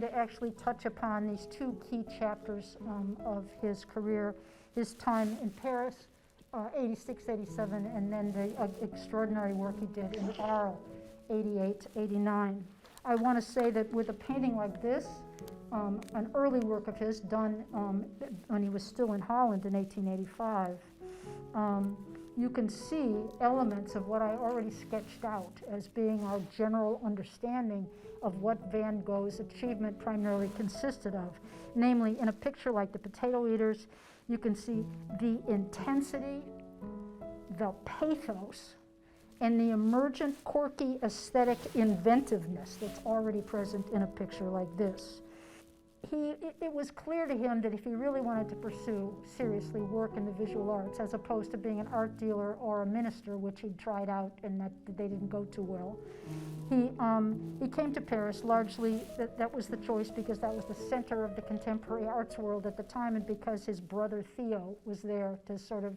to actually touch upon these two key chapters of his career, his time in Paris, 86, 87, and then the extraordinary work he did in Arles, 88, 89. I want to say that with a painting like this, an early work of his done when he was still in Holland in 1885, you can see elements of what I already sketched out as being our general understanding of what Van Gogh's achievement primarily consisted of. Namely, in a picture like The Potato Eaters, you can see the intensity, the pathos, and the emergent, quirky, aesthetic inventiveness that's already present in a picture like this. It was clear to him that if he really wanted to pursue seriously work in the visual arts, as opposed to being an art dealer or a minister, which he'd tried out and that they didn't go too well, he came to Paris largely, that was the choice because that was the center of the contemporary arts world at the time, and because his brother Theo was there to sort of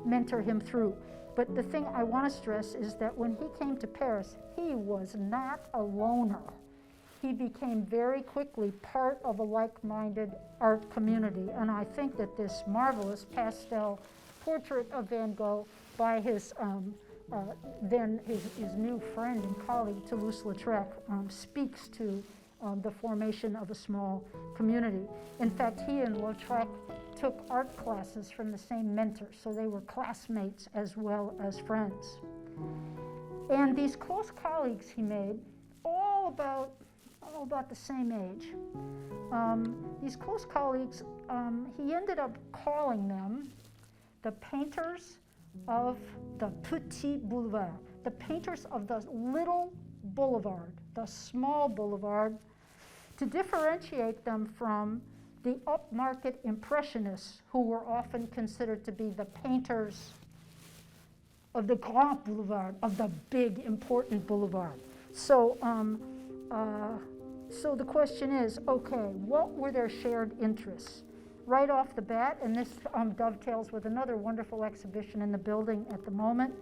mentor him through. But the thing I want to stress is that when he came to Paris, he was not a loner. He became very quickly part of a like-minded art community. And I think that this marvelous pastel portrait of Van Gogh by his new friend and colleague, Toulouse-Lautrec, speaks to the formation of a small community. In fact, he and Lautrec took art classes from the same mentor, so they were classmates as well as friends. And these close colleagues he made, all about the same age. These close colleagues, he ended up calling them the painters of the Petit Boulevard, the painters of the little boulevard, the small boulevard, to differentiate them from the upmarket Impressionists, who were often considered to be the painters of the Grand Boulevard, of the big, important boulevard. So the question is, okay, what were their shared interests? Right off the bat, and this dovetails with another wonderful exhibition in the building at the moment,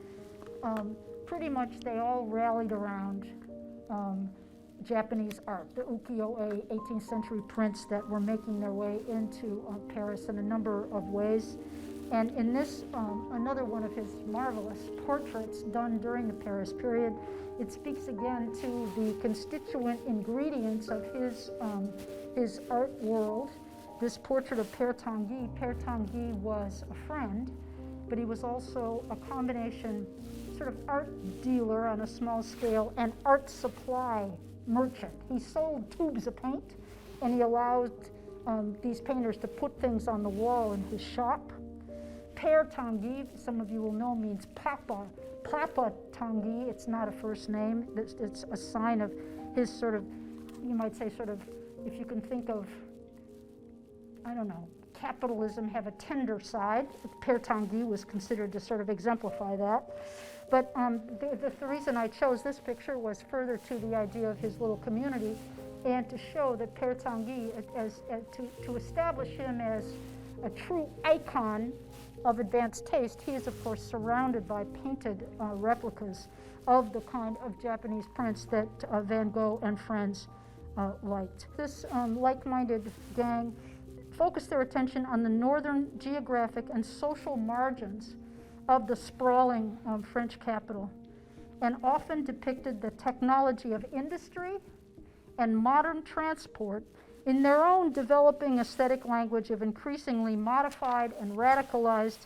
pretty much they all rallied around Japanese art, the ukiyo-e 18th century prints that were making their way into Paris in a number of ways. And in this, another one of his marvelous portraits done during the Paris period, it speaks again to the constituent ingredients of his art world. This portrait of Père Tanguy. Père Tanguy was a friend, but he was also a combination sort of art dealer on a small scale and art supply merchant. He sold tubes of paint, and he allowed these painters to put things on the wall in his shop. Père Tanguy, some of you will know, means Papa. Papa Tanguy, it's not a first name. It's a sign of his sort of, you might say sort of, if you can think of, I don't know, capitalism have a tender side. Père Tanguy was considered to sort of exemplify that. But the reason I chose this picture was further to the idea of his little community, and to show that Père Tanguy, to establish him as a true icon of advanced taste. He is, of course, surrounded by painted replicas of the kind of Japanese prints that Van Gogh and friends liked. This like-minded gang focused their attention on the northern geographic and social margins of the sprawling French capital, and often depicted the technology of industry and modern transport in their own developing aesthetic language of increasingly modified and radicalized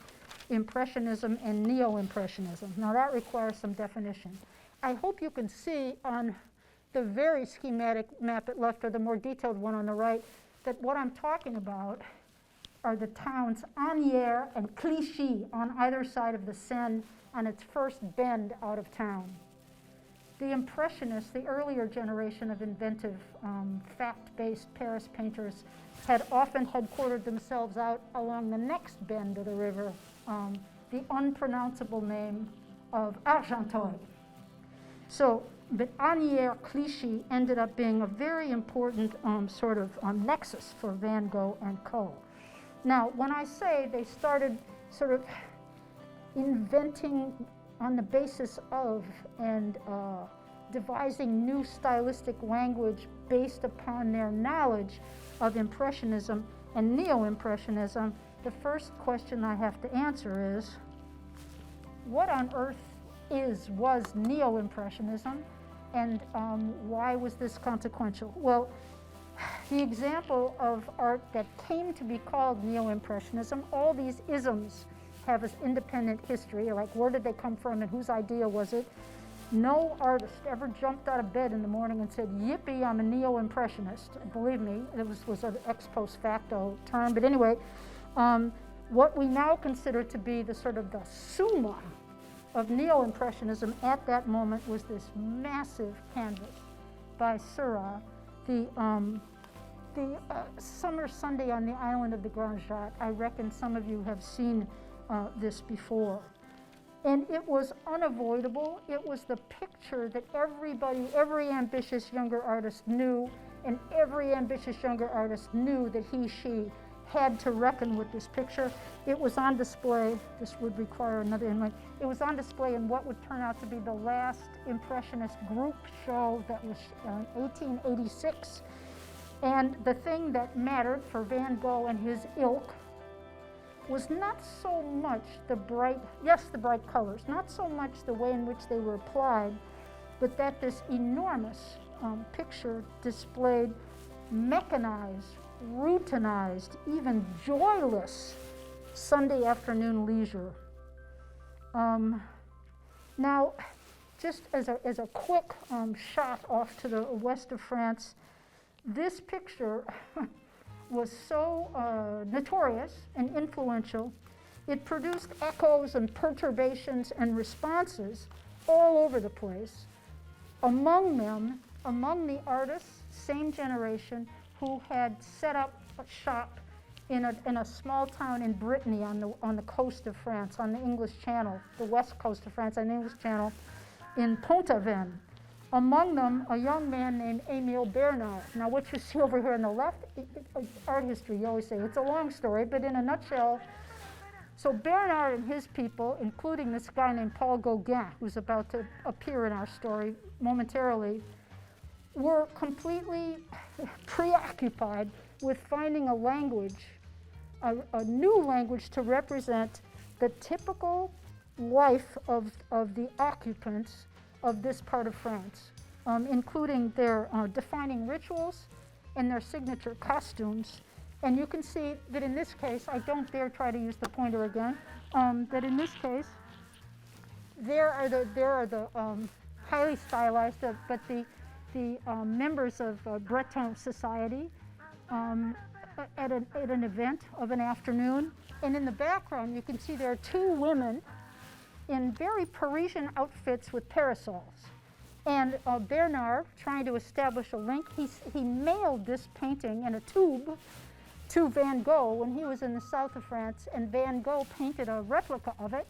Impressionism and Neo-Impressionism. Now that requires some definition. I hope you can see on the very schematic map at left, or the more detailed one on the right, that what I'm talking about are the towns Asnières and Clichy on either side of the Seine on its first bend out of town. The Impressionists, the earlier generation of inventive, fact-based Paris painters, had often headquartered themselves out along the next bend of the river, the unpronounceable name of Argenteuil. So, but Asnières Clichy ended up being a very important sort of nexus for Van Gogh and co. Now, when I say they started sort of inventing on the basis of and devising new stylistic language based upon their knowledge of Impressionism and Neo-Impressionism, the first question I have to answer is, what on earth was Neo-Impressionism, and why was this consequential? Well, the example of art that came to be called Neo-Impressionism, all these isms have an independent history, like where did they come from and whose idea was it? No artist ever jumped out of bed in the morning and said, yippee, I'm a Neo-Impressionist. Believe me, it was an ex post facto term, but anyway, what we now consider to be the sort of the summa of Neo-Impressionism at that moment was this massive canvas by Seurat, the Summer Sunday on the Island of the Grand Jatte. I reckon some of you have seen this before. And it was unavoidable. It was the picture that everybody, every ambitious younger artist knew, and every ambitious younger artist knew that he, she had to reckon with this picture. It was on display. This would require another inlay. It was on display in what would turn out to be the last Impressionist group show that was 1886. And the thing that mattered for Van Gogh and his ilk was not so much the bright colors, not so much the way in which they were applied, but that this enormous picture displayed mechanized, routinized, even joyless Sunday afternoon leisure. Now, just as a quick shot off to the west of France, this picture was so notorious and influential, it produced echoes and perturbations and responses all over the place. Among them, among the artists, same generation, who had set up a shop in a small town in Brittany on the coast of France, on the English Channel, the west coast of France, on the English Channel, in Pont-Aven. Among them, a young man named Émile Bernard. Now, what you see over here on the left, art history, you always say, it's a long story, but in a nutshell, so Bernard and his people, including this guy named Paul Gauguin, who's about to appear in our story momentarily, were completely preoccupied with finding a language, a new language to represent the typical life of the occupants of this part of France, including their defining rituals and their signature costumes. And you can see that in this case, I don't dare try to use the pointer again, that in this case, there are the highly stylized, but the members of Breton society at an event of an afternoon. And in the background, you can see there are two women in very Parisian outfits with parasols. And Bernard, trying to establish a link, he mailed this painting in a tube to Van Gogh when he was in the south of France, and Van Gogh painted a replica of it,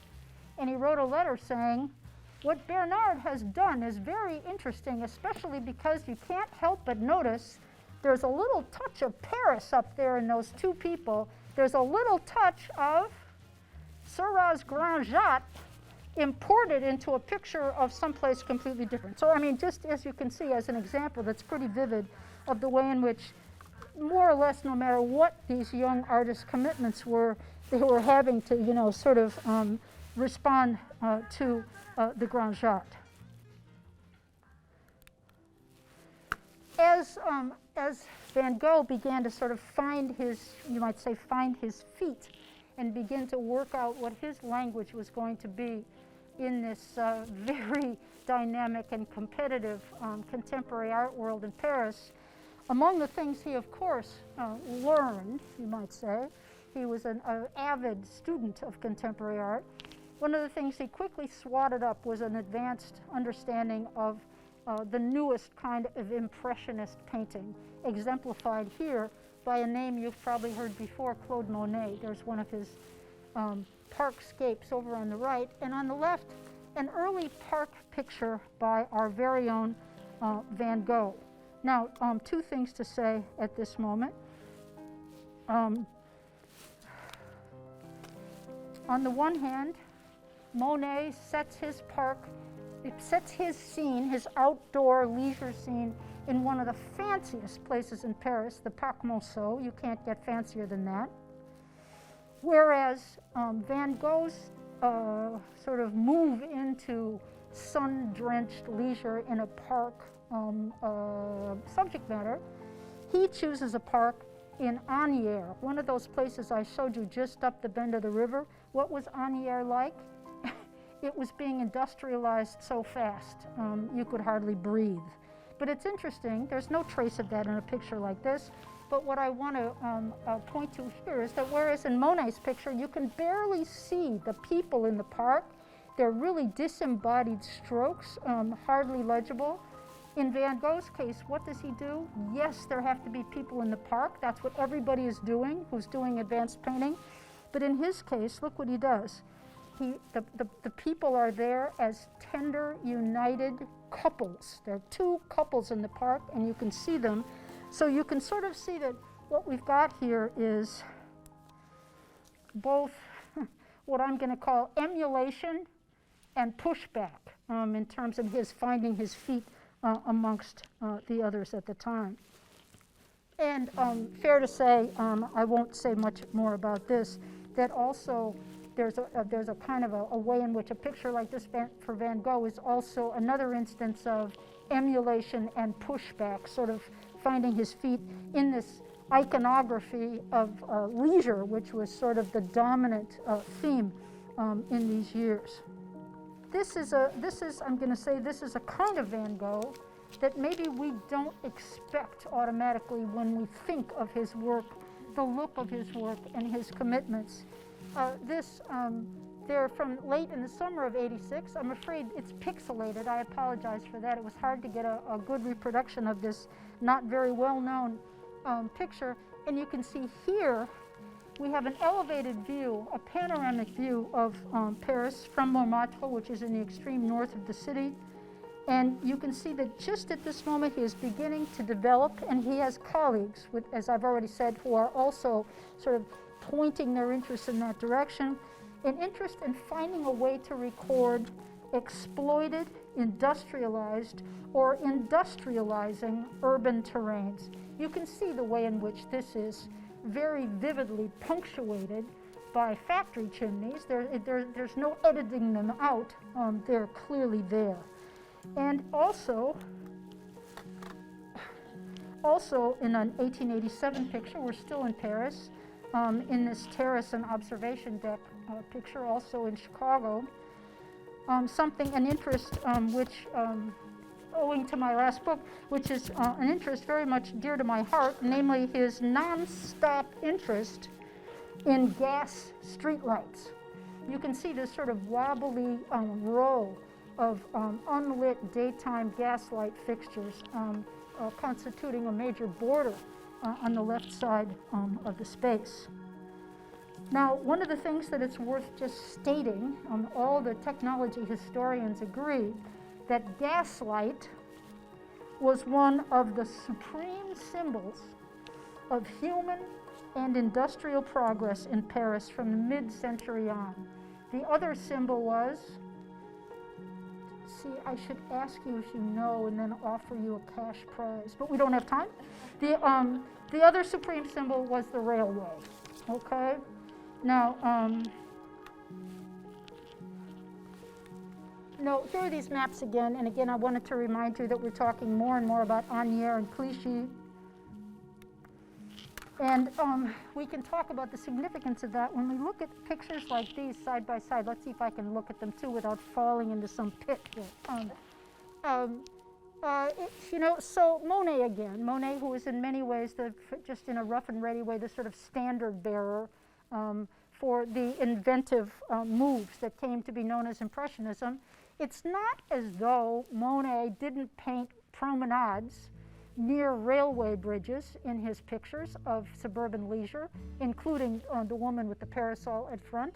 and he wrote a letter saying, what Bernard has done is very interesting, especially because you can't help but notice there's a little touch of Paris up there in those two people. There's a little touch of Seurat's Grand Jatte imported into a picture of someplace completely different. So, I mean, just as you can see as an example that's pretty vivid of the way in which, more or less, no matter what these young artists' commitments were, they were having to, you know, sort of respond to the Grand Jatte. As Van Gogh began to sort of find his, you might say, find his feet and begin to work out what his language was going to be in this very dynamic and competitive contemporary art world in Paris, among the things he, of course, learned, you might say, he was an avid student of contemporary art. One of the things he quickly swatted up was an advanced understanding of the newest kind of impressionist painting, exemplified here by a name you've probably heard before, Claude Monet. There's one of his parkscapes over on the right, and on the left, an early park picture by our very own Van Gogh. Now, two things to say at this moment. On the one hand, Monet sets his park it sets his scene, his outdoor leisure scene, in one of the fanciest places in Paris, the Parc Monceau. You can't get fancier than that. Whereas Van Gogh's sort of move into sun-drenched leisure in a park subject matter, he chooses a park in Asnières, one of those places I showed you just up the bend of the river. What was Asnières like? It was being industrialized so fast, you could hardly breathe. But it's interesting, there's no trace of that in a picture like this, but what I want to point to here is that whereas in Monet's picture you can barely see the people in the park, they're really disembodied strokes, hardly legible. In Van Gogh's case, what does he do? Yes, there have to be people in the park. That's what everybody is doing who's doing advanced painting. But in his case, look what he does. The people are there as tender, united couples. There are two couples in the park, and you can see them. So you can sort of see that what we've got here is both what I'm going to call emulation and pushback in terms of his finding his feet amongst the others at the time. And fair to say, I won't say much more about this, that also there's a kind of a way in which a picture like this for Van Gogh is also another instance of emulation and pushback, sort of finding his feet in this iconography of leisure, which was sort of the dominant theme in these years. This is I'm going to say this is a kind of Van Gogh that maybe we don't expect automatically when we think of his work, the look of his work and his commitments. They're from late in the summer of '86. I'm afraid it's pixelated. I apologize for that. It was hard to get a good reproduction of this not very well-known picture. And you can see here we have an elevated view, a panoramic view of Paris from Montmartre, which is in the extreme north of the city. And you can see that just at this moment he is beginning to develop, and he has colleagues, with, as I've already said, who are also sort of pointing their interest in that direction, an interest in finding a way to record exploited, industrialized, or industrializing urban terrains. You can see the way in which this is very vividly punctuated by factory chimneys. There's no editing them out. They're clearly there. And also in an 1887 picture, we're still in Paris, in this terrace and observation deck picture, also in Chicago, an interest which, owing to my last book, which is an interest very much dear to my heart, namely his non-stop interest in gas streetlights. You can see this sort of wobbly row of unlit daytime gaslight fixtures constituting a major border on the left side of the space. Now, one of the things that it's worth just stating, all the technology historians agree, that gaslight was one of the supreme symbols of human and industrial progress in Paris from the mid-century on. The other symbol was, see, I should ask you if you know and then offer you a cash prize, but we don't have time. The other supreme symbol was the railway, okay? Now, here are these maps again, and again I wanted to remind you that we're talking more and more about Asnières and Clichy. And we can talk about the significance of that when we look at pictures like these side by side. Let's see if I can look at them too without falling into some pit here. So Monet again. Monet, who is in many ways, just in a rough and ready way, the sort of standard bearer for the inventive moves that came to be known as Impressionism. It's not as though Monet didn't paint promenades near railway bridges in his pictures of suburban leisure, including the woman with the parasol at front.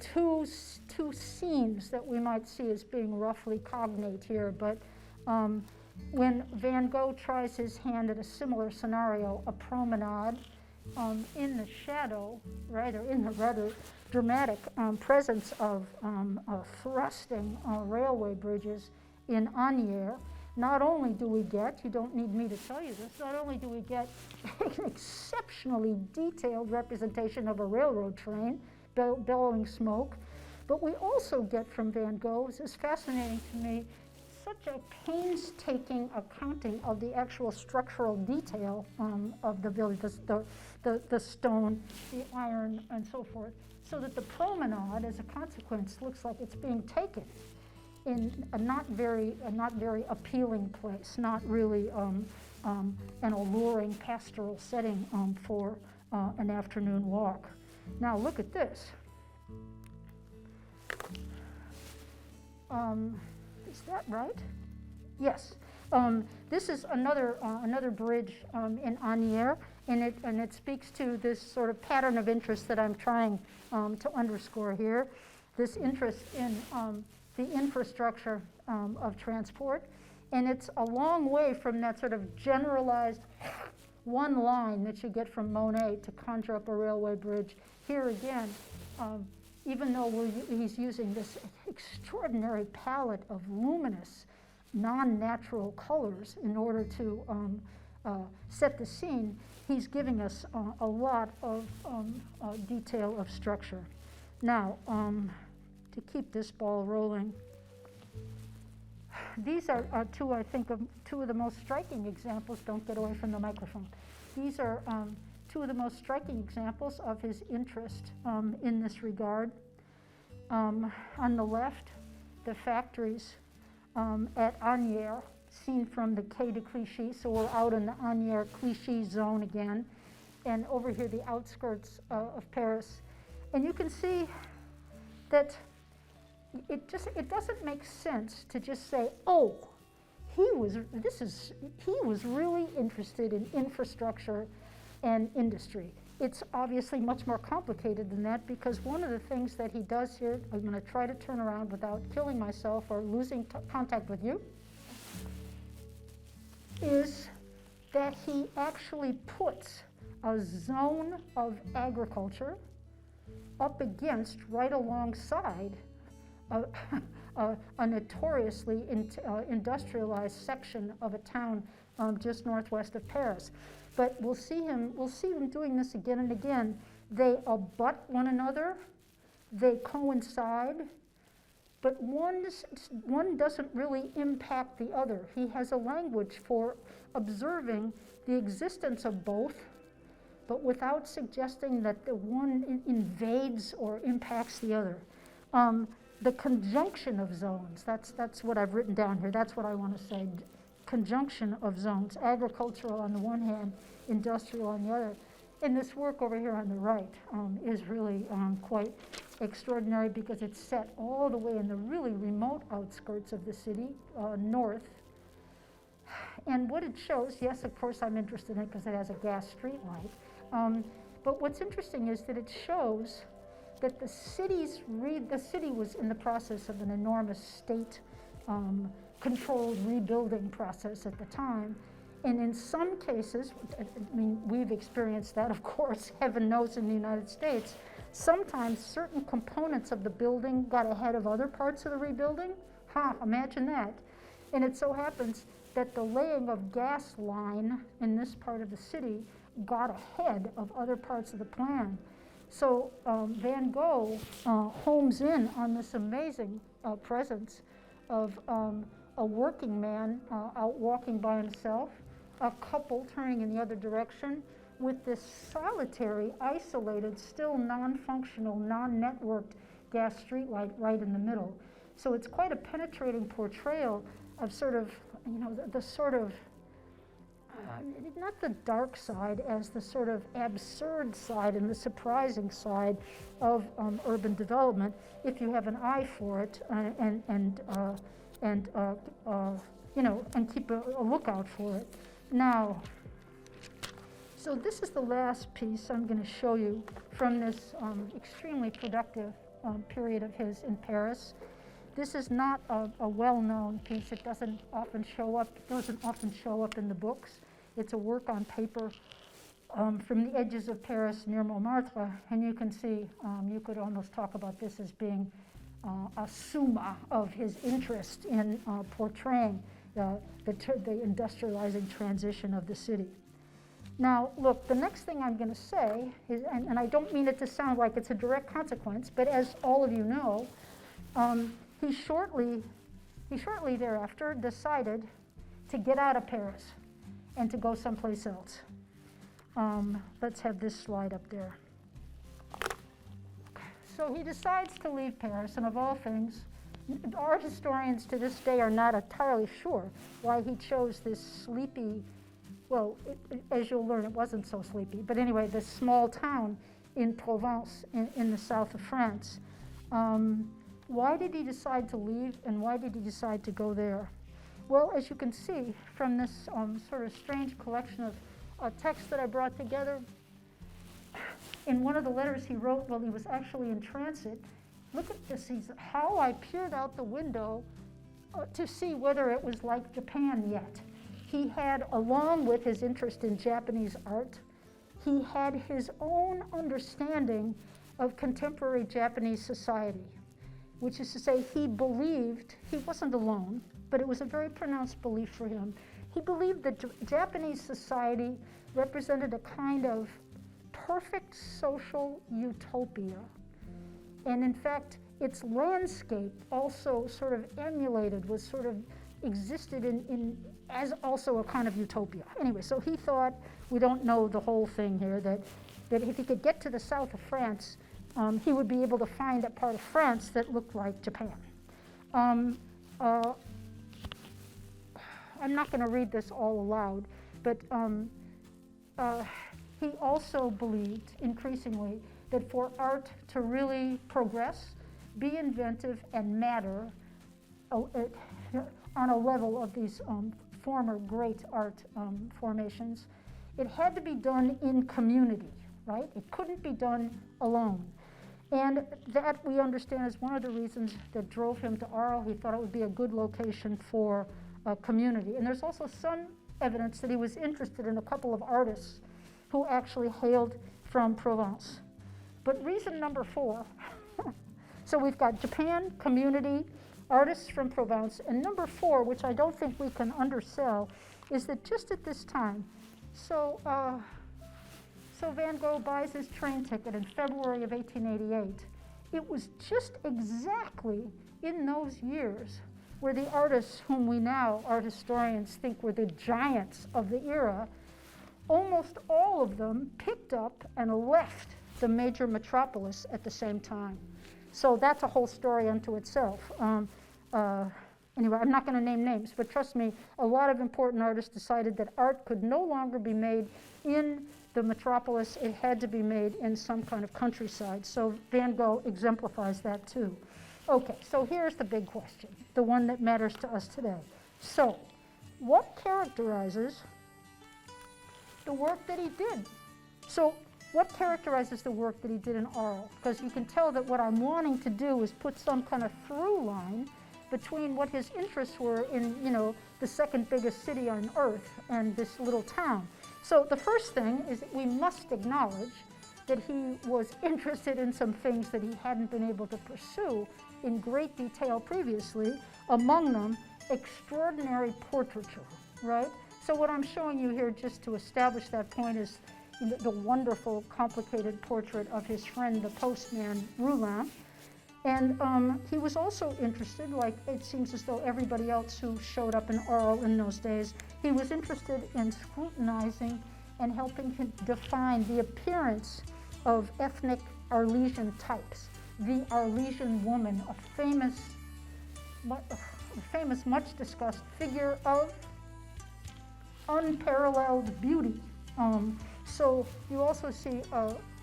Two scenes that we might see as being roughly cognate here, but when Van Gogh tries his hand at a similar scenario, a promenade, in the shadow, right, or in the rather dramatic presence of thrusting railway bridges in Asnières, not only do we get, you don't need me to tell you this, not only do we get an exceptionally detailed representation of a railroad train bellowing smoke, but we also get from Van Gogh, this is fascinating to me, such a painstaking accounting of the actual structural detail of the village, the stone, the iron, and so forth, so that the promenade, as a consequence, looks like it's being taken in a not very appealing place, not really an alluring pastoral setting for an afternoon walk. Now look at this. Is that right? Yes. This is another bridge in Asnières, and it speaks to this sort of pattern of interest that I'm trying to underscore here. This interest in the infrastructure of transport, and it's a long way from that sort of generalized one line that you get from Monet to conjure up a railway bridge. Here again, even though he's using this extraordinary palette of luminous, non-natural colors in order to set the scene, he's giving us a lot of detail of structure. Now, to keep this ball rolling, these are two of the most striking examples. Don't get away from the microphone. These are two of the most striking examples of his interest in this regard. On the left, the factories at Asnières, seen from the Quai de Clichy, so we're out in the Asnières Clichy zone again, and over here the outskirts of Paris. And you can see that it doesn't make sense to just say, oh, he was really interested in infrastructure and industry. It's obviously much more complicated than that, because one of the things that he does here, I'm going to try to turn around without killing myself or losing contact with you, is that he actually puts a zone of agriculture up against, right alongside, a notoriously industrialized section of a town just northwest of Paris. But we'll see him doing this again and again. They abut one another, they coincide, but one doesn't really impact the other. He has a language for observing the existence of both, but without suggesting that the one invades or impacts the other. The conjunction of zones, that's what I've written down here, that's what I want to say. Conjunction of zones, agricultural on the one hand, industrial on the other. And this work over here on the right is really quite extraordinary, because it's set all the way in the really remote outskirts of the city, north. And what it shows, yes, of course I'm interested in it because it has a gas street light, but what's interesting is that it shows that the city was in the process of an enormous state controlled rebuilding process at the time. And in some cases, I mean, we've experienced that, of course, heaven knows, in the United States. Sometimes certain components of the building got ahead of other parts of the rebuilding. Imagine that. And it so happens that the laying of gas line in this part of the city got ahead of other parts of the plan. So Van Gogh homes in on this amazing presence of a working man out walking by himself, a couple turning in the other direction, with this solitary, isolated, still non-functional, non-networked gas streetlight right in the middle. So it's quite a penetrating portrayal of sort of, the sort of, not the dark side, as the sort of absurd side and the surprising side of urban development, if you have an eye for it and keep a lookout for it. Now, so this is the last piece I'm going to show you from this extremely productive period of his in Paris. This is not a well-known piece. It doesn't often show up in the books. It's a work on paper from the edges of Paris near Montmartre, and you can see, you could almost talk about this as being a summa of his interest in portraying the industrializing transition of the city. Now, look, the next thing I'm going to say is, and I don't mean it to sound like it's a direct consequence, but as all of you know, he shortly thereafter decided to get out of Paris and to go someplace else. Let's have this slide up there. So he decides to leave Paris, and of all things, art historians to this day are not entirely sure why he chose this sleepy, well, as you'll learn, it wasn't so sleepy, but anyway, this small town in Provence, in the south of France. Why did he decide to leave, and why did he decide to go there? Well, as you can see from this sort of strange collection of text that I brought together, in one of the letters he wrote while he was actually in transit, look at this, how I peered out the window to see whether it was like Japan yet. He had, along with his interest in Japanese art, he had his own understanding of contemporary Japanese society, which is to say he believed, he wasn't alone, but it was a very pronounced belief for him. He believed that Japanese society represented a kind of perfect social utopia. And in fact, its landscape also sort of emulated, was sort of existed as also a kind of utopia. Anyway, so he thought, we don't know the whole thing here, that if he could get to the south of France, he would be able to find a part of France that looked like Japan. I'm not going to read this all aloud, but he also believed increasingly that for art to really progress, be inventive, and matter on a level of these former great art formations, it had to be done in community, right? It couldn't be done alone. And that we understand is one of the reasons that drove him to Arles. He thought it would be a good location for a community. And there's also some evidence that he was interested in a couple of artists who actually hailed from Provence. But reason number 4, so we've got Japan, community, artists from Provence, and number 4, which I don't think we can undersell, is that just at this time, so Van Gogh buys his train ticket in February of 1888. It was just exactly in those years where the artists whom we now, art historians, think were the giants of the era, almost all of them picked up and left the major metropolis at the same time. So that's a whole story unto itself. Anyway, I'm not going to name names, but trust me, a lot of important artists decided that art could no longer be made in the metropolis. It had to be made in some kind of countryside. So Van Gogh exemplifies that too. Okay, so here's the big question, the one that matters to us today. So, what characterizes the work that he did? So, what characterizes the work that he did in Arles? Because you can tell that what I'm wanting to do is put some kind of through line between what his interests were in, the second biggest city on earth and this little town. So the first thing is that we must acknowledge that he was interested in some things that he hadn't been able to pursue in great detail previously, among them extraordinary portraiture, right? So what I'm showing you here just to establish that point is the wonderful, complicated portrait of his friend, the postman, Roulin. And he was also interested, like it seems as though everybody else who showed up in Arles in those days, he was interested in scrutinizing and helping to define the appearance of ethnic Arlesian types. The Arlesian woman, a famous, much discussed figure of unparalleled beauty. So you also see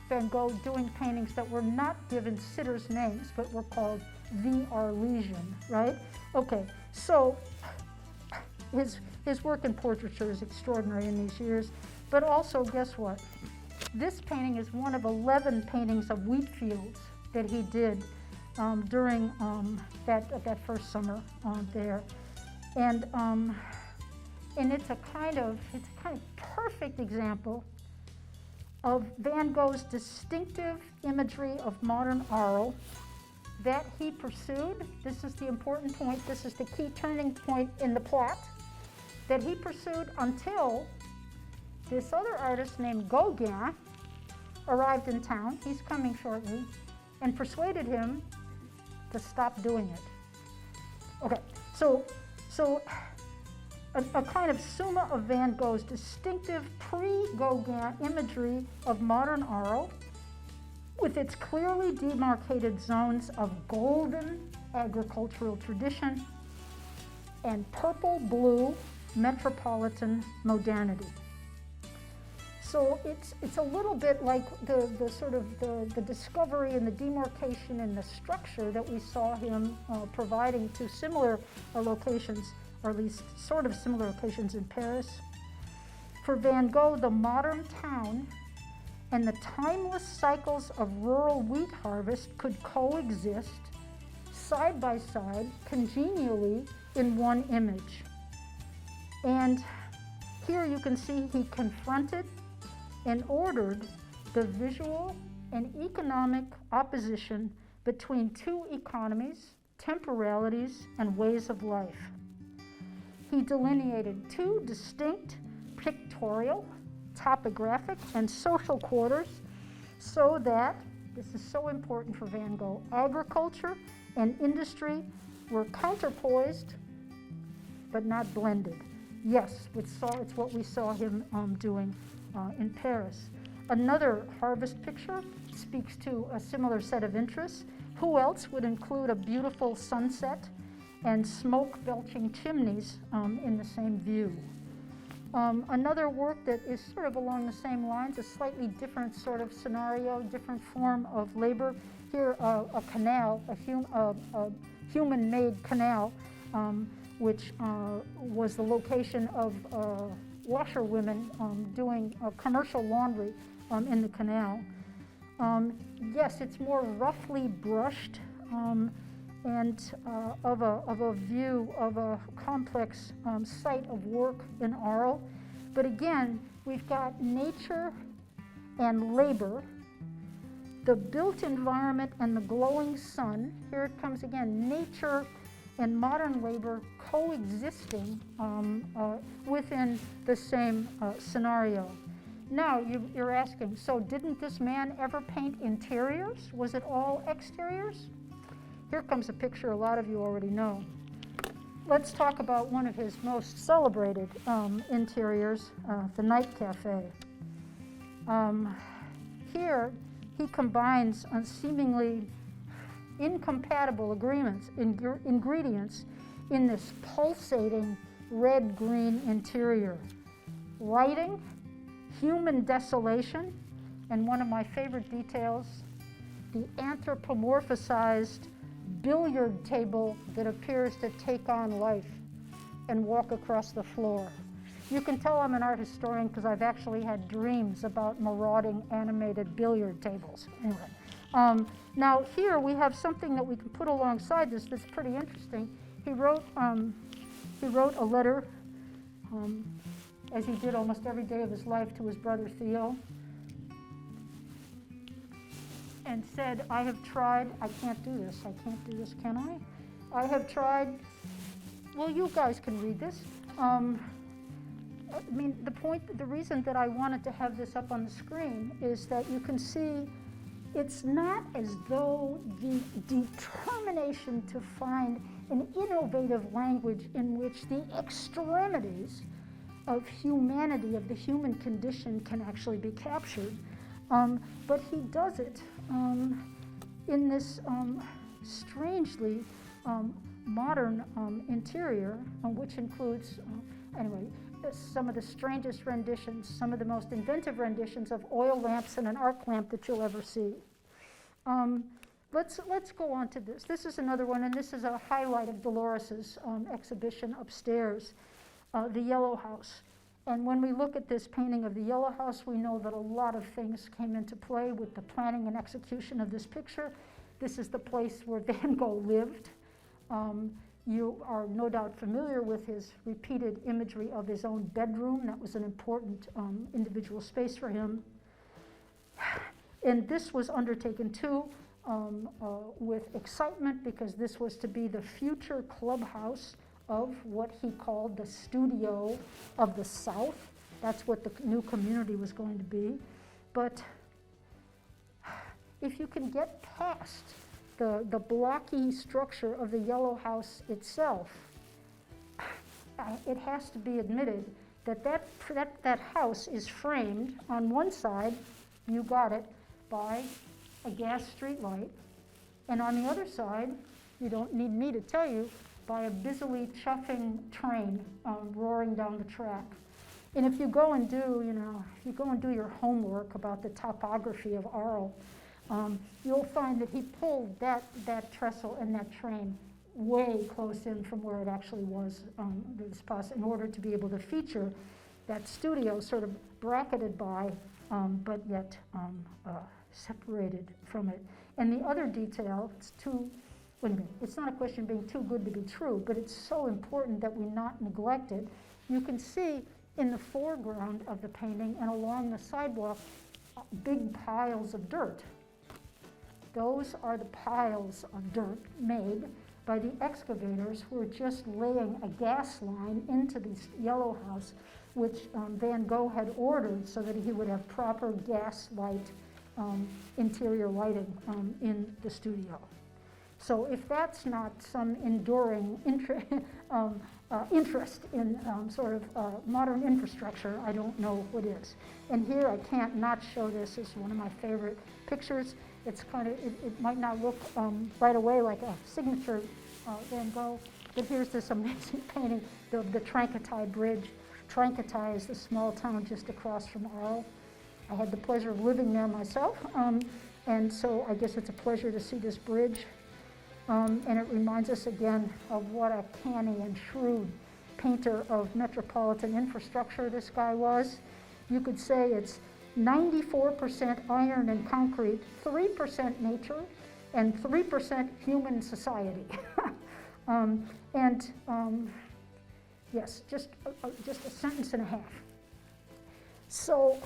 Van Gogh doing paintings that were not given sitters' names, but were called the Arlesian, right? Okay, so his work in portraiture is extraordinary in these years, but also, guess what? This painting is one of 11 paintings of wheat fields that he did during that first summer there, and it's a kind of perfect example of Van Gogh's distinctive imagery of modern Arles that he pursued. This is the important point, this is the key turning point in the plot, that he pursued until this other artist named Gauguin arrived in town, he's coming shortly, and persuaded him to stop doing it. Okay, so a kind of summa of Van Gogh's distinctive pre-Gauguin imagery of modern Arles, with its clearly demarcated zones of golden agricultural tradition and purple-blue metropolitan modernity. So it's a little bit like the sort of the discovery and the demarcation and the structure that we saw him providing to similar locations, or at least sort of similar locations in Paris. For Van Gogh, the modern town and the timeless cycles of rural wheat harvest could coexist side by side, congenially in one image. And here you can see he confronted and ordered the visual and economic opposition between two economies, temporalities, and ways of life. He delineated two distinct pictorial, topographic, and social quarters so that, this is so important for Van Gogh, agriculture and industry were counterpoised but not blended. Yes, it's what we saw him doing in Paris. Another harvest picture speaks to a similar set of interests. Who else would include a beautiful sunset and smoke-belching chimneys in the same view? Another work that is sort of along the same lines, a slightly different sort of scenario, different form of labor. Here, a canal, a human-made canal, which was the location of washerwomen doing commercial laundry in the canal. Yes, it's more roughly brushed and of a view of a complex site of work in Arles. But again, we've got nature and labor, the built environment and the glowing sun. Here it comes again, nature and modern labor coexisting within the same scenario. Now you're asking, so didn't this man ever paint interiors? Was it all exteriors? Here comes a picture a lot of you already know. Let's talk about one of his most celebrated interiors, the Night Cafe. Here he combines seemingly incompatible ingredients in this pulsating red-green interior. Lighting, human desolation, and one of my favorite details, the anthropomorphized billiard table that appears to take on life and walk across the floor. You can tell I'm an art historian because I've actually had dreams about marauding animated billiard tables. Anyway, now here we have something that we can put alongside this that's pretty interesting. He wrote a letter, as he did almost every day of his life, to his brother Theo, and said, I have tried, I can't do this, can I? I have tried, well, you guys can read this. I mean, the reason that I wanted to have this up on the screen is that you can see it's not as though the determination to find an innovative language in which the extremities of humanity, of the human condition, can actually be captured. But he does it in this strangely modern interior, which includes, anyway, some of the strangest renditions, some of the most inventive renditions of oil lamps and an arc lamp that you'll ever see. Let's go on to this. This is another one, and this is a highlight of Dolores's exhibition upstairs, the Yellow House. And when we look at this painting of the Yellow House, we know that a lot of things came into play with the planning and execution of this picture. This is the place where Van Gogh lived. You are no doubt familiar with his repeated imagery of his own bedroom. That was an important individual space for him. And this was undertaken too with excitement, because this was to be the future clubhouse of what he called the studio of the South. That's what the new community was going to be. But if you can get past the blocky structure of the Yellow House itself, it has to be admitted that house is framed on one side, you got it, by a gas street light, and on the other side, you don't need me to tell you, by a busily chuffing train roaring down the track. And if you go and do, your homework about the topography of Arles, you'll find that he pulled that trestle and that train way close in from where it actually was, in order to be able to feature that studio sort of bracketed by, but yet separated from it. And the other detail, it's not a question of being too good to be true, but it's so important that we not neglect it. You can see in the foreground of the painting and along the sidewalk, big piles of dirt. Those are the piles of dirt made by the excavators who were just laying a gas line into the Yellow House, which Van Gogh had ordered so that he would have proper gas light, interior lighting in the studio. So if that's not some enduring interest in sort of modern infrastructure, I don't know what is. And here I can't not show this as one of my favorite pictures. It's it might not look right away like a signature Van Gogh, but here's this amazing painting, the Tranquility Bridge. Tranquility is the small town just across from Arles. I had the pleasure of living there myself, and so I guess it's a pleasure to see this bridge. And it reminds us again of what a canny and shrewd painter of metropolitan infrastructure this guy was. You could say it's 94% iron and concrete, 3% nature, and 3% human society. Yes, just a sentence and a half. So,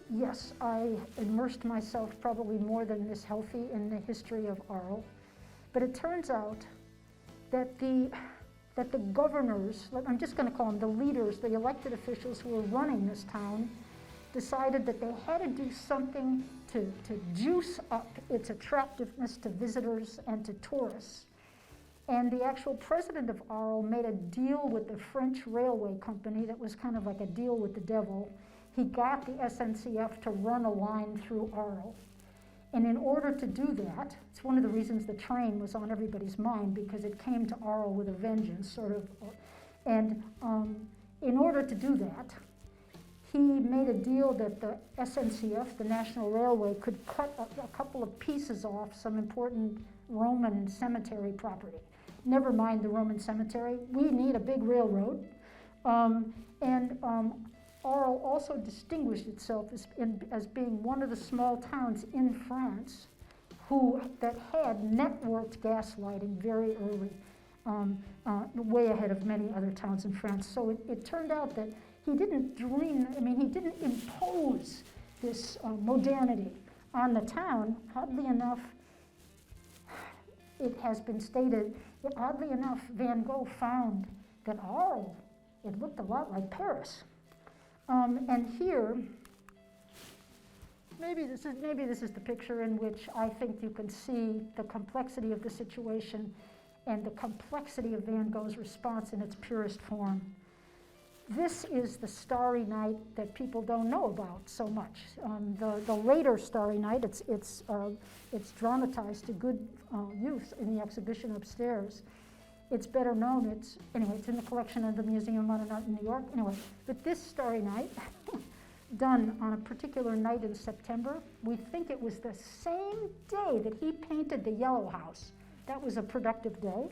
yes, I immersed myself probably more than is healthy in the history of Arles, but it turns out that the governors, I'm just going to call them the leaders, the elected officials who were running this town, decided that they had to do something to juice up its attractiveness to visitors and to tourists. And the actual president of Arles made a deal with the French railway company that was kind of like a deal with the devil. He got the SNCF to run a line through Arles. And in order to do that, it's one of the reasons the train was on everybody's mind, because it came to Arles with a vengeance, sort of. And in order to do that, he made a deal that the SNCF, the National Railway, could cut a couple of pieces off some important Roman cemetery property. Never mind the Roman cemetery, we need a big railroad. Arles also distinguished itself as being one of the small towns in France that had networked gas lighting very early, way ahead of many other towns in France. So it turned out that he didn't he didn't impose this modernity on the town. Oddly enough, it has been stated, oddly enough, Van Gogh found that Arles, it looked a lot like Paris. And here, maybe this is the picture in which I think you can see the complexity of the situation and the complexity of Van Gogh's response in its purest form. This is the Starry Night that people don't know about so much. The later Starry Night, it's dramatized to good use in the exhibition upstairs. It's better known. It's in the collection of the Museum of Modern Art in New York. Anyway, but this Starry Night, done on a particular night in September, we think it was the same day that he painted the Yellow House. That was a productive day.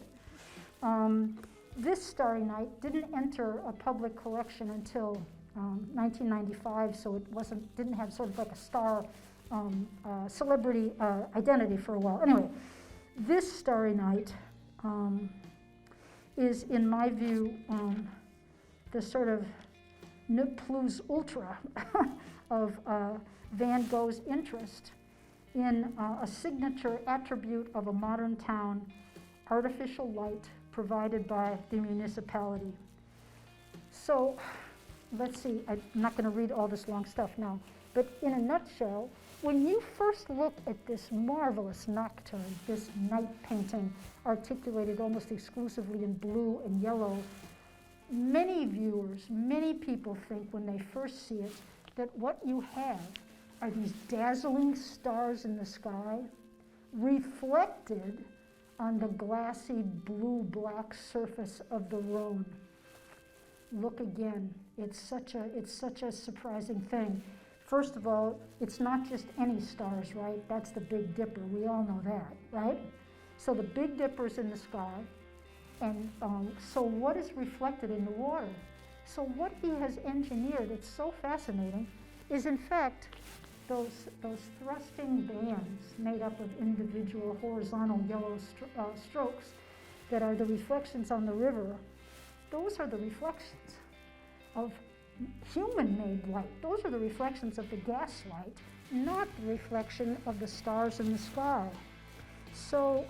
This Starry Night didn't enter a public collection until 1995, so it didn't have sort of like a star celebrity identity for a while. Anyway, this Starry Night is, in my view, the sort of ne plus ultra of Van Gogh's interest in a signature attribute of a modern town, artificial light provided by the municipality. So let's see, I'm not going to read all this long stuff now, but in a nutshell, when you first look at this marvelous nocturne, this night painting articulated almost exclusively in blue and yellow, many viewers, many people think when they first see it that what you have are these dazzling stars in the sky reflected on the glassy blue-black surface of the Rhone. Look again, it's such a surprising thing. First of all, it's not just any stars, right? That's the Big Dipper, we all know that, right? So the Big Dipper's in the sky, and so what is reflected in the water? So what he has engineered, it's so fascinating, is in fact those thrusting bands made up of individual horizontal yellow strokes that are the reflections on the river. Those are the reflections of human-made light. Those are the reflections of the gas light, not the reflection of the stars in the sky. So,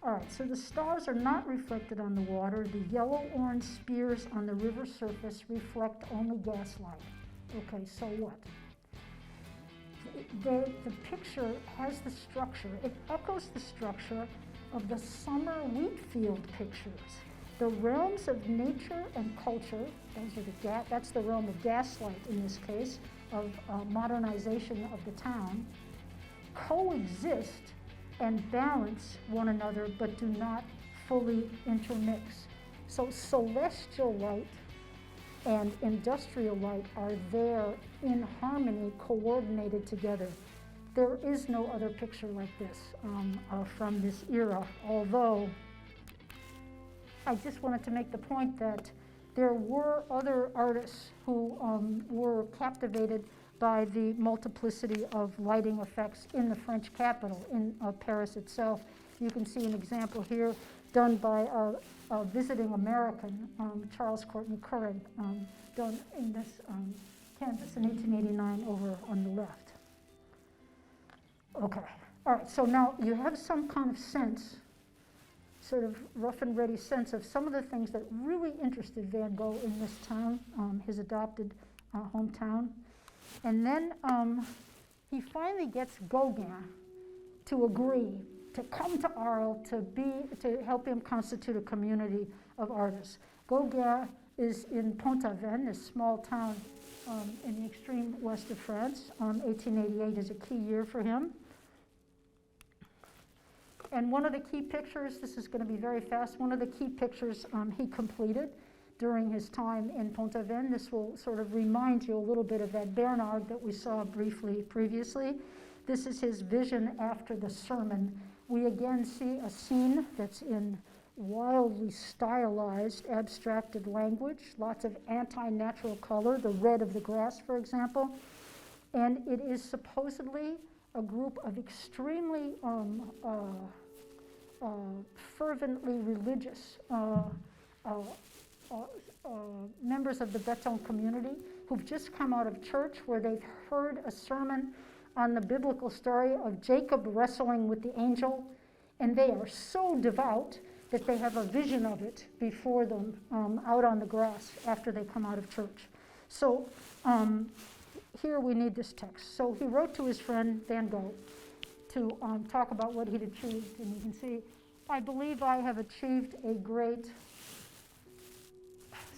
all right, so the stars are not reflected on the water. The yellow-orange spears on the river surface reflect only gas light. Okay, so what? The picture has the structure. It echoes the structure of the summer wheat field pictures. The realms of nature and culture, that's the realm of gaslight in this case, of modernization of the town, coexist and balance one another but do not fully intermix. So celestial light and industrial light are there in harmony, coordinated together. There is no other picture like this from this era, although I just wanted to make the point that there were other artists who were captivated by the multiplicity of lighting effects in the French capital, in Paris itself. You can see an example here done by a visiting American, Charles Courtney Curran, done in this canvas in 1889 over on the left. Okay, all right, so now you have some kind of sense, sort of rough and ready sense of some of the things that really interested Van Gogh in this town, his adopted hometown. And then he finally gets Gauguin to agree to come to Arles to help him constitute a community of artists. Gauguin is in Pont-Aven, this small town in the extreme west of France. 1888 is a key year for him. And one of the key pictures, this is going to be very fast, one of the key pictures he completed during his time in Pont-Aven. This will sort of remind you a little bit of that Bernard that we saw briefly previously. This is his vision after the sermon. We again see a scene that's in wildly stylized, abstracted language, lots of anti-natural color, the red of the grass, for example. And it is supposedly a group of extremely fervently religious members of the Breton community who've just come out of church where they've heard a sermon on the biblical story of Jacob wrestling with the angel, and they are so devout that they have a vision of it before them out on the grass after they come out of church. So here we need this text. So he wrote to his friend Van Gogh to talk about what he'd achieved, and you can see, I believe I have achieved a great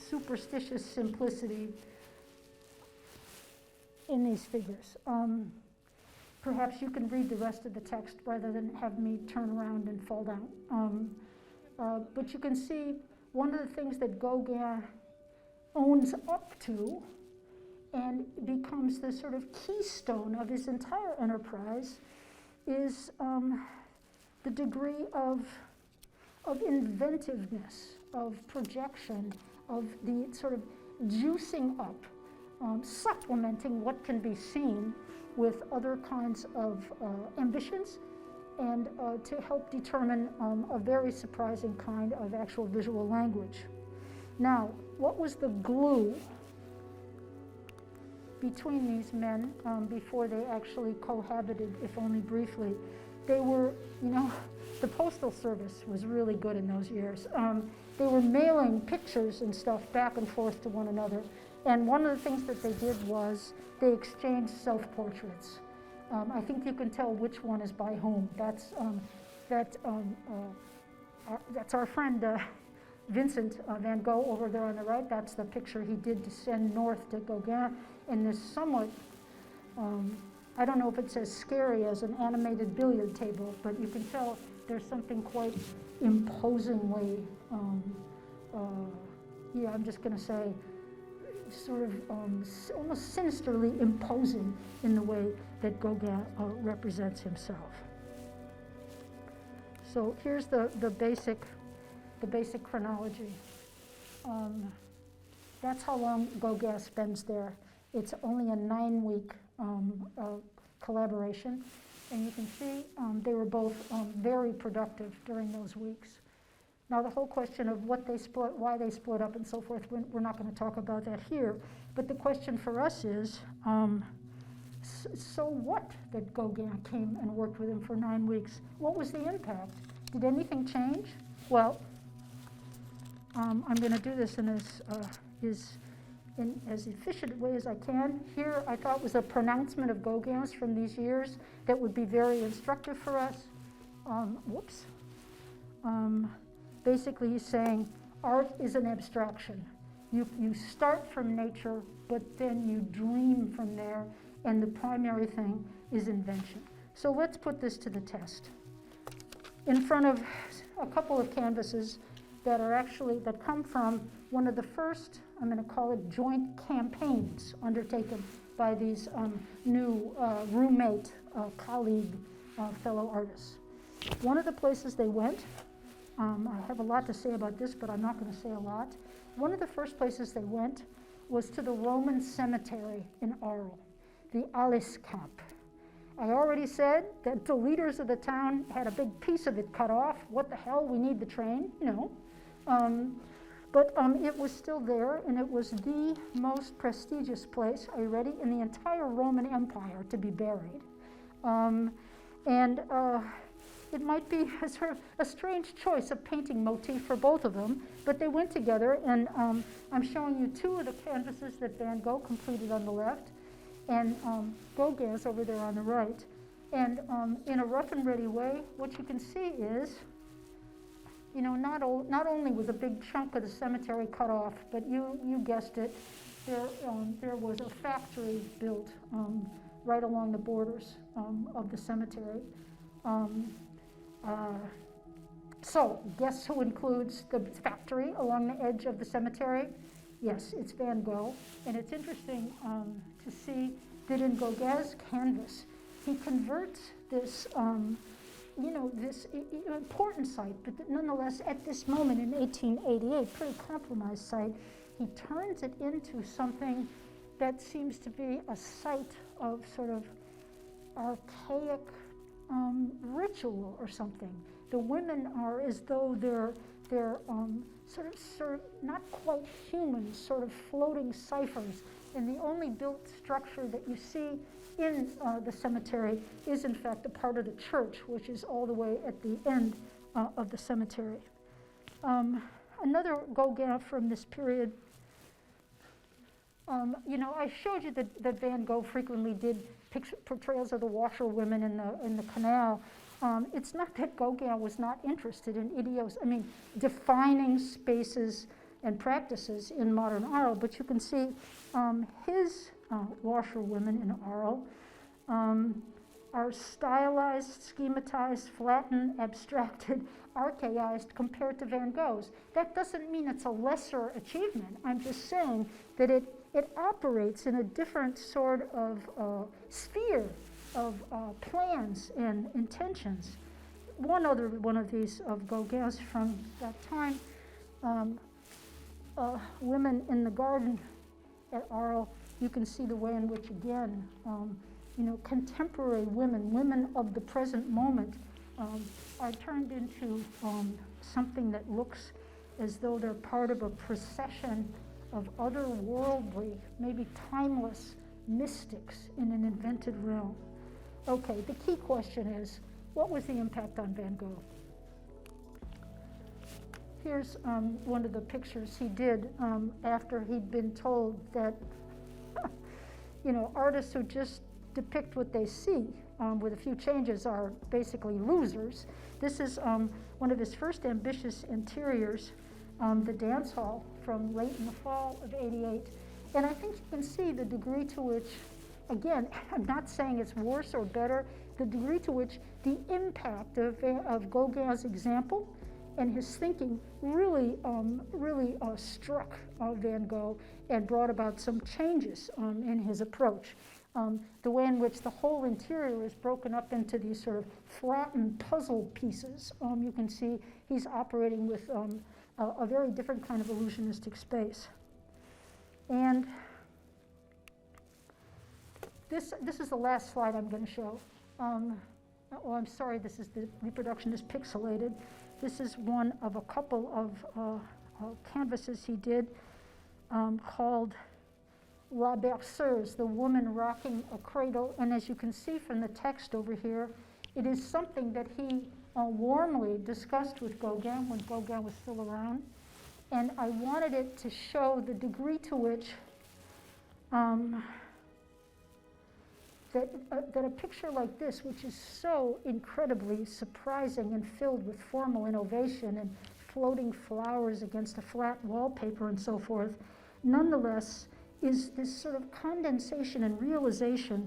superstitious simplicity in these figures. Perhaps you can read the rest of the text rather than have me turn around and fall down. But you can see one of the things that Gauguin owns up to and becomes the sort of keystone of his entire enterprise is the degree of inventiveness, of projection, of the sort of juicing up, supplementing what can be seen with other kinds of ambitions and to help determine a very surprising kind of actual visual language. Now, what was the glue between these men before they actually cohabited, if only briefly? They were, the postal service was really good in those years. They were mailing pictures and stuff back and forth to one another. And one of the things that they did was they exchanged self-portraits. I think you can tell which one is by whom. That's our friend Vincent van Gogh over there on the right. That's the picture he did to send north to Gauguin in this somewhat, I don't know if it's as scary as an animated billiard table, but you can tell there's something quite imposingly, I'm just going to say, sort of almost sinisterly imposing in the way that Gauguin represents himself. So here's the basic chronology. That's how long Gauguin spends there. It's only a 9-week collaboration, and you can see they were both very productive during those weeks. Now, the whole question of what they split, why they split up, and so forth, we're not going to talk about that here. But the question for us is, so what that Gauguin came and worked with him for 9 weeks? What was the impact? Did anything change? Well, I'm going to do this in as efficient a way as I can. Here, I thought was a pronouncement of Gauguin's from these years that would be very instructive for us. Basically, he's saying art is an abstraction. You start from nature, but then you dream from there, and the primary thing is invention. So let's put this to the test. In front of a couple of canvases that come from one of the first, I'm going to call it joint campaigns undertaken by these new roommate, colleague, fellow artists. One of the places they went, I have a lot to say about this, but I'm not going to say a lot. One of the first places they went was to the Roman cemetery in Arles, the Hollis camp. I already said that the leaders of the town had a big piece of it cut off. What the hell, we need the train, But it was still there, and it was the most prestigious place, are you ready, in the entire Roman Empire to be buried. It might be a sort of a strange choice of painting motif for both of them, but they went together, and I'm showing you two of the canvases that Van Gogh completed on the left, and Gauguin's over there on the right. And in a rough and ready way, what you can see is, not only was a big chunk of the cemetery cut off, but you guessed it, there was a factory built right along the borders of the cemetery. So, guess who includes the factory along the edge of the cemetery? Yes, it's Van Gogh. And it's interesting to see that in Gauguin's canvas, he converts this, this important site, but nonetheless, at this moment in 1888, pretty compromised site, he turns it into something that seems to be a site of sort of archaic ritual or something. The women are as though they're sort of not quite human, sort of floating ciphers. And the only built structure that you see in the cemetery is in fact a part of the church, which is all the way at the end of the cemetery. Another Gauguin from this period, I showed you that Van Gogh frequently did portrayals of the washerwomen in the canal. It's not that Gauguin was not interested in defining spaces and practices in modern Arles, but you can see his washerwomen in Arles are stylized, schematized, flattened, abstracted, archaized compared to Van Gogh's. That doesn't mean it's a lesser achievement. I'm just saying that it operates in a different sort of sphere of plans and intentions. One other one of these of Gauguin's from that time, women in the garden at Arles, you can see the way in which, again, contemporary women of the present moment, are turned into something that looks as though they're part of a procession of otherworldly, maybe timeless mystics in an invented realm. Okay, the key question is, what was the impact on Van Gogh? Here's one of the pictures he did after he'd been told that, artists who just depict what they see with a few changes are basically losers. This is one of his first ambitious interiors, the dance hall from late in the fall of '88. And I think you can see the degree to which, again, I'm not saying it's worse or better, the degree to which the impact of Gauguin's example and his thinking really struck Van Gogh and brought about some changes in his approach. The way in which the whole interior is broken up into these sort of flattened puzzle pieces. You can see he's operating with a very different kind of illusionistic space. And this is the last slide I'm going to show. I'm sorry, the reproduction is pixelated. This is one of a couple of canvases he did called La Berceuse, the woman rocking a cradle. And as you can see from the text over here, it is something that he warmly discussed with Gauguin when Gauguin was still around. And I wanted it to show the degree to which that a picture like this, which is so incredibly surprising and filled with formal innovation and floating flowers against a flat wallpaper and so forth, nonetheless is this sort of condensation and realization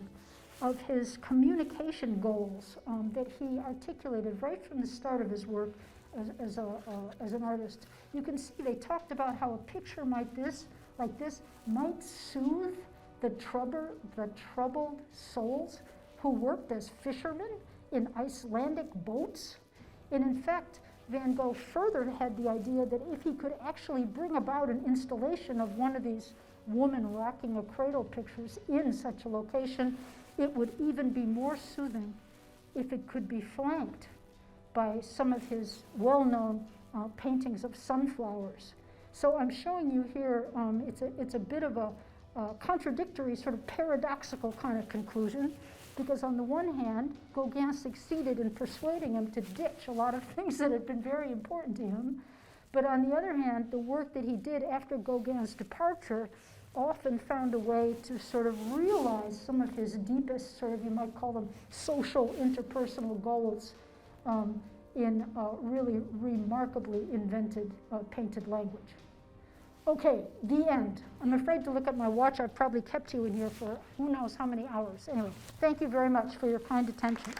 of his communication goals that he articulated right from the start of his work as an artist. You can see they talked about how a picture like this might soothe the troubled souls who worked as fishermen in Icelandic boats. And in fact, Van Gogh further had the idea that if he could actually bring about an installation of one of these woman rocking a cradle pictures in such a location, it would even be more soothing if it could be flanked by some of his well-known paintings of sunflowers. So I'm showing you here, it's a bit of a contradictory, sort of paradoxical kind of conclusion, because on the one hand, Gauguin succeeded in persuading him to ditch a lot of things that had been very important to him, but on the other hand, the work that he did after Gauguin's departure often found a way to sort of realize some of his deepest, sort of, you might call them, social interpersonal goals in really remarkably invented painted language. Okay, the end. I'm afraid to look at my watch. I've probably kept you in here for who knows how many hours. Anyway, thank you very much for your kind attention.